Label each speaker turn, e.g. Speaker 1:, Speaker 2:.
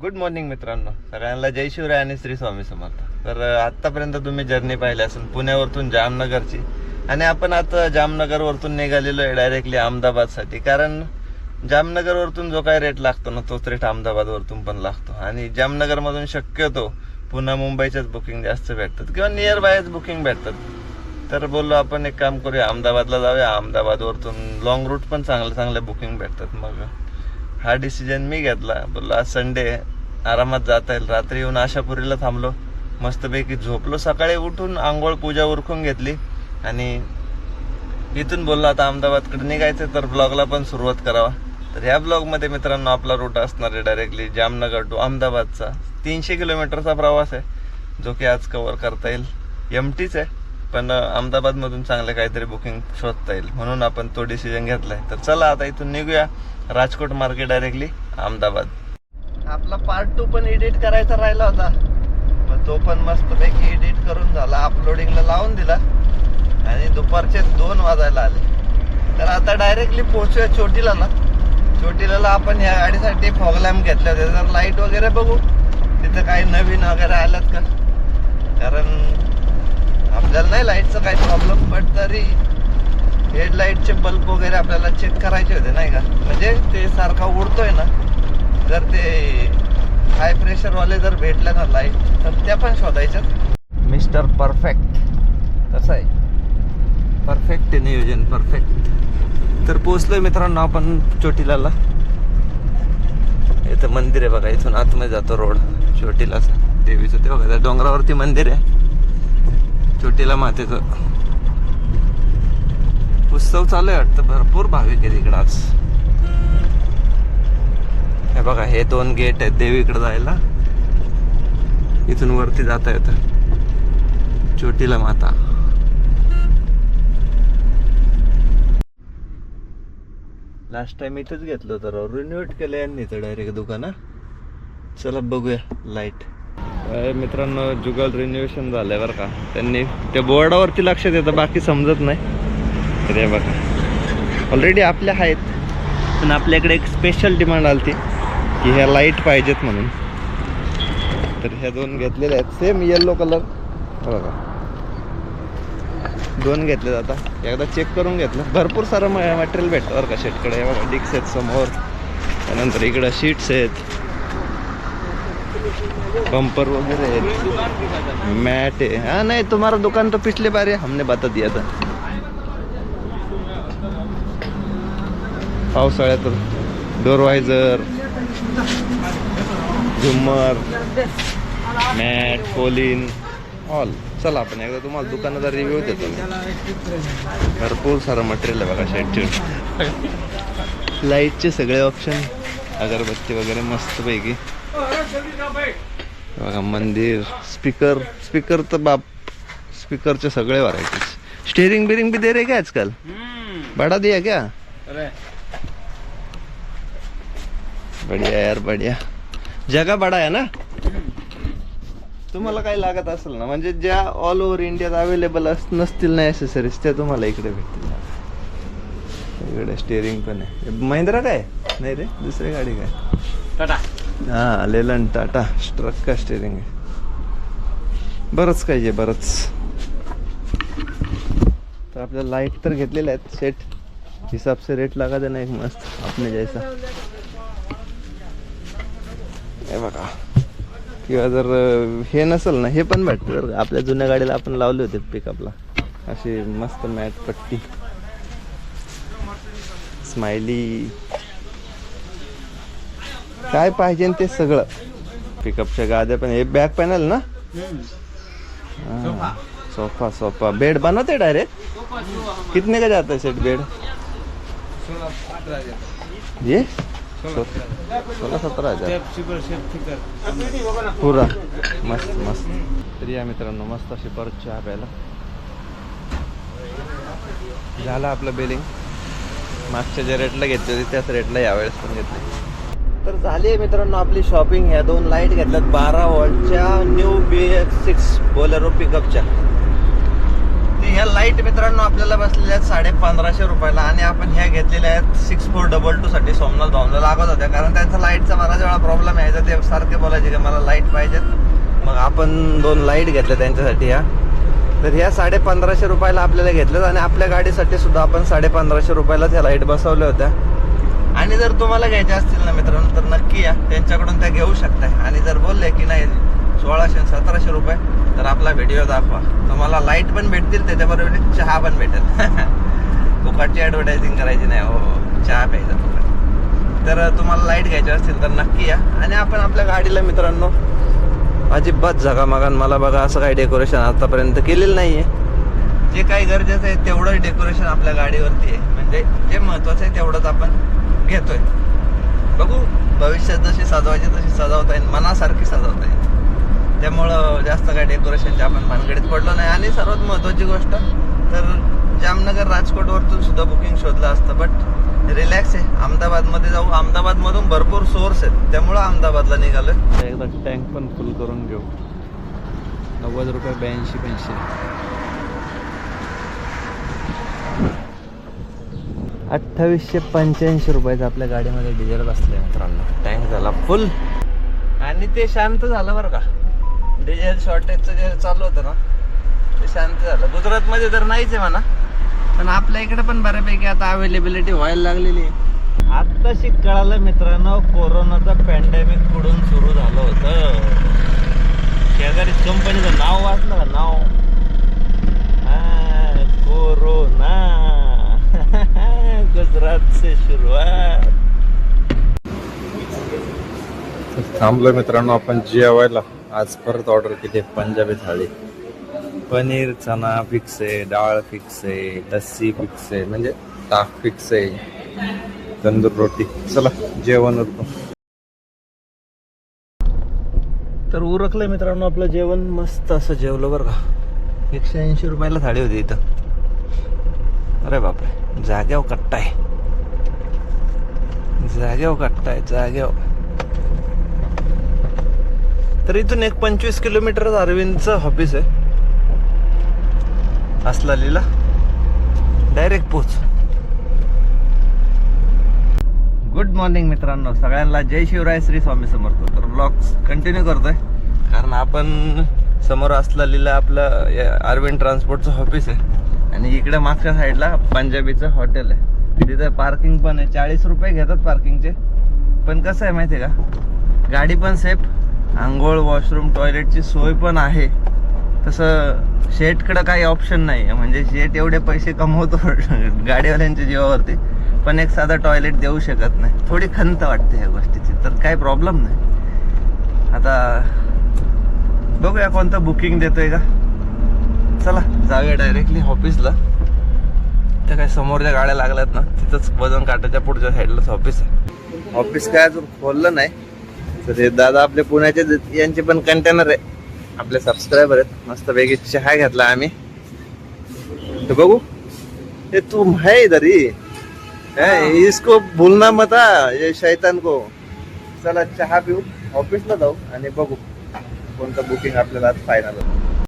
Speaker 1: Good morning मित्रांनो, सगळ्यांना जय शिवराय आणि श्री स्वामी समर्थ. तर आतापर्यंत तुम्ही जर्नी पाहिली असेल पुण्यावरतून जामनगरची, आणि आपण आता जामनगरवरतून निघालेलो आहे डायरेक्टली अहमदाबादसाठी. कारण जामनगरवरतून जो काय रेट लागतो ना तोच रेट अहमदाबादवरतून पण लागतो. आणि जामनगरमधून शक्यतो पुन्हा मुंबईच्याच बुकिंग जास्त भेटतात किंवा नियर बायच बुकिंग भेटतात. तर बोललो आपण एक काम करूया, अहमदाबादला जाऊया. अहमदाबादवरतून लॉंग रूट पण चांगले बुकिंग भेटतात. मग हा डिसिजन मी घेतला. बोललो आज संडे आरामात जाता येईल. रात्री येऊन आशापुरीला थांबलो, मस्तपैकी झोपलो. सकाळी उठून आंघोळ पूजा उरकून घेतली आणि इथून बोललो आता अहमदाबादकडे निघायचं, तर ब्लॉगला पण सुरुवात करावा. तर ह्या ब्लॉगमध्ये मित्रांनो आपला रूट असणार आहे डायरेक्टली जामनगर टू अहमदाबादचा. 300 किलोमीटरचा प्रवास आहे, जो की आज कव्हर करता येईल. एमटीच आहे, पण अहमदाबादमधून चांगले काहीतरी बुकिंग शोधता येईल, म्हणून आपण तो डिसिजन घेतलाय. तर चला आता इथून निघूया राजकोट मार्केट डायरेक्टली अहमदाबाद. आपला पार्ट 2 पण एडिट करायचा राहिला होता, मग तो पण मस्तपैकी एडिट करून झाला, अपलोडिंगला लावून दिला आणि दुपारचे 2 वाजायला आले. तर आता डायरेक्टली पोहोचूया चोटीला. चोटीला आपण ह्या गाडीसाठी फॉग लॅम्प घेतले होते. तर लाईट वगैरे बघू तिथं काही नवीन वगैरे आल्यात का, कारण आपल्याला नाही लाईटचा काही प्रॉब्लेम, बट तरी हेडलाईटचे बल्ब वगैरे आपल्याला चेक करायचे होते नाही का. म्हणजे ते सारखा उडतोय ना, जर ते हाय प्रेशरवाले जर भेटले ना लाईट, तर त्या पण शोधायच्यात. मिस्टर परफेक्ट कसं आहे, परफेक्ट आहे नियोजन, परफेक्ट. तर पोचलोय मित्रांनो आपण चोटीला. इथं मंदिर आहे बघा, इथून आतमध्ये जातो रोड चोटीला देवीचं. ते बघा त्या डोंगरावरती मंदिर आहे चोटीला मातेचं. उत्सव चालू आहे वाटतं, भरपूर भाविक आहे तिकडं आज. हे बघा हे 2 गेट आहेत देवीकडे जायला. इथून वरती जाता येतं चोटीला माता. लास्ट टाइम इथंच घेतलं होतं, रिन्युएट केलं यांनी तर डायरेक्ट दुकान. चला बघूया लाईट. मित्रांनो जुगल रिन्युएशन झालंय बरं का. त्यांनी त्या बोर्डावरती लक्ष देतं, बाकी समजत नाही. तर हे बघा ऑलरेडी आपल्या आहेत, पण आपल्याकडे एक स्पेशल डिमांड आली की ह्या लाईट पाहिजेत म्हणून. तर ह्या 2 घेतलेल्या आहेत, सेम येल्लो कलर. बघा 2 घेतले. आता एकदा चेक करून घेतलं. भरपूर सारं मटेरियल भेटतं बरं का शेटकडे. हे बघा डिक्स आहेत समोर, त्यानंतर इकडं शीट्स आहेत, बम्पर वगैरे आहेत, मॅट है. हाँ नहीं तुम्हारा दुकान तो पिछले बार हमने बता दिया था. पावसाळ्यात डोर वायझर, झुम्मर, मॅट, कोलिन ऑल. चला आपण एकदा तुम्हाला दुकानाचा रिव्ह्यू देतो. भरपूर सारं मटेरियल आहे बघा शेडचे. लाईटचे सगळे ऑप्शन, अगरबत्ती वगैरे मस्तपैकी बघा. मंदिर, स्पीकर तर बाप, स्पीकरचे सगळे व्हरायटीज. स्टेरिंग बिरिंग भी दे रहे क्या आजकल? बड़ा दिया क्या? अरे बढ़िया यार, बढ़िया. जगह बड़ा आहे ना. तुम्हाला काही लागत असेल ना, म्हणजे ज्या ऑल ओव्हर इंडियात अवेलेबल नसतील ना ॲक्सेसरीज, त्या तुम्हाला इकडे भेटतील. इकडे स्टेरिंग पण आहे. महिंद्रा काय नाही रे, दुसरी गाडी काय, टाटा. हा लेलन टाटा ट्रक का स्टेरिंग आहे. बरंच काही आहे, बरंच. तर आपल्याला लाईट तर घेतलेल्या आहेत सेट, हिसाब से रेट लगा देना एक मस्त आपने जैसा. हे बघा. किंवा जर हे नसेल ना, हे पण भेटतं जर आपल्या जुन्या गाडीला आपण लावले होते पिकअपला अशी मस्त मॅट पट्टी, स्माइली, काय पाहिजे ते सगळं. पिकअपच्या गाद्या पण. हे बॅक पॅनल ना, सोफा बेड बनवते डायरेक्ट. कितने का जाता है सेट बेड? ये 16-17 पुरा. मस्त. तर या मित्रांनो मस्त अशी परत चहा प्यायला. झालं आपलं बिलिंग. मागच्या ज्या रेटला घेतली होती त्याच रेटला यावेळेस पण घेतली. तर झाली आहे मित्रांनो आपली शॉपिंग. ह्या 2 लाईट घेतल्यात 12 वॉल्टच्या न्यू BX6 बोलेरो पिकअपच्या. ह्या लाईट मित्रांनो आपल्याला बसलेल्या आहेत 1550 रुपयाला. आणि आपण ह्या घेतलेल्या आहेत 6422 साठी. सोमनाथ भाऊंना लागत होत्या कारण त्यांचा लाईटचा बराच वेळा प्रॉब्लेम आहे. तर ते सारखे बोलायचे की मला लाईट पाहिजेत. मग आपण 2 लाईट घेतल्या त्यांच्यासाठी ह्या. तर ह्या 1550 रुपयाला आपल्याला घेतल्यात. आणि आपल्या गाडीसाठी सुद्धा आपण 1550 रुपयाला त्या लाईट बसवल्या होत्या. आणि जर तुम्हाला घ्यायच्या असतील ना मित्रांनो तर नक्की या, त्यांच्याकडून त्या घेऊ शकताय. आणि जर बोलले की नाही 1600-1700 रुपये तर आपला व्हिडिओ दाखवा, तुम्हाला लाईट पण भेटतील, त्याच्याबरोबर चहा पण भेटेल. फुकटची ॲडव्हर्टायझिंग करायची नाही हो, चहा प्यायचा फुकट. तर तुम्हाला लाईट घ्यायची असतील तर नक्की या. आणि आपण आपल्या गाडीला मित्रांनो अजिबात झगामगान मला बघा असं काही डेकोरेशन आतापर्यंत केलेलं नाही आहे. जे काही गरजेचं आहे तेवढं डेकोरेशन आपल्या गाडीवरती आहे. म्हणजे जे महत्त्वाचं आहे तेवढंच आपण घेतोय. बघू भविष्यात जशी सजवायची तशी सजवता येईल, मनासारखी सजवता येईल. त्यामुळं जास्त काही डेकोरेशनच्या आपण भानगडीत पडलो नाही. आणि सर्वात महत्त्वाची गोष्ट तर जामनगर राजकोटवरतून सुद्धा बुकिंग शोधलं असतं, बट रिलॅक्स आहे. अहमदाबादमध्ये जाऊ, अहमदाबादमधून भरपूर सोर्स आहेत, त्यामुळं अहमदाबादला निघालोय. एकदा टँक पण फुल करून घेऊ. 90 रुपये 82 पैसे. 2885 रुपयाचं आपल्या गाडीमध्ये डिझेल बसले मित्रांनो. टँक झाला फुल. आणि ते शांत झालं बरं का. डिझेल शॉर्टेजचं जे चालू होतं ना ते शांत झालं. गुजरातमध्ये तर नाहीच आहे म्हणा, पण आपल्या इकडे पण बऱ्यापैकी आता अवेलेबिलिटी व्हायला लागलेली आहे. आत्ताशी कळालं मित्रांनो कोरोनाचं पॅन्डेमिक कुठून सुरू झालं होतं. शेजारी कंपनीचं नाव वाचलं का, नाव कोरोना. गुजरात से सुरुवात.
Speaker 2: थांबलो मित्रांनो आपण जेवायला. आज परत ऑर्डर केली पंजाबी थाळी. पनीर चना फिक्स आहे, डाळ फिक्स आहे, लस्सी फिक्स आहे, म्हणजे ताक फिक्स आहे, तंदूर रोटी. चला जेवण होतो.
Speaker 1: तर उरकलं मित्रांनो आपलं जेवण. मस्त असं जेवलं बरं का. 180 रुपयाला थाळी होती इथं. अरे बापरे, जाग्यावर कट्टा आहे, जाग्यावर कट्टा आहे, जाग्यावर. तर इथून एक 25 किलोमीटर अरविंदचं ऑफिस आहे असलालीला. डायरेक्ट पोच. गुड मॉर्निंग मित्रांनो सगळ्यांना. जय शिवराय, श्री स्वामी समर्थ. तर ब्लॉग्स कंटिन्यू करतोय कारण आपण समोर असलालीला आपलं अरविंद ट्रान्सपोर्टचं ऑफिस आहे. आणि इकडे मागच्या साईडला पंजाबीचं हॉटेल आहे. तिथं पार्किंग पण आहे. 40 रुपये घेतात पार्किंगचे. पण कसं आहे माहिती आहे का, गाडी पण सेफ, आंघोळ वॉशरूम टॉयलेटची सोय पण आहे. तसं शेटकडं काही ऑप्शन नाही आहे. म्हणजे शेट एवढे पैसे कमवतो गाडीवाल्यांच्या जीवावरती, पण एक साधा टॉयलेट देऊ शकत नाही. थोडी खंत वाटते ह्या गोष्टीची. तर काही प्रॉब्लेम नाही. आता बघूया कोणतं बुकिंग देतोय का. चला जाऊया डायरेक्टली ऑफिसला. त्या काय समोर ज्या गाड्या लागल्यात ना तिथंच वजन काटाच्या पुढच्या साईडलाच ऑफिस आहे. ऑफिस काय अजून खोललं नाही. तर हे दादा आपले पुण्याचे, यांचे पण कंटेनर आहे, आपले सबस्क्रायबर आहेत. मस्त वेगळी चहा घेतला आम्ही. तो बघू ये तुम है इधर ही, इसको भूलना मत ये शैतान को. चला चहा पिऊ, ऑफिसला जाऊ आणि बघू कोणतं बुकिंग आपल्याला आज फायनल होतं.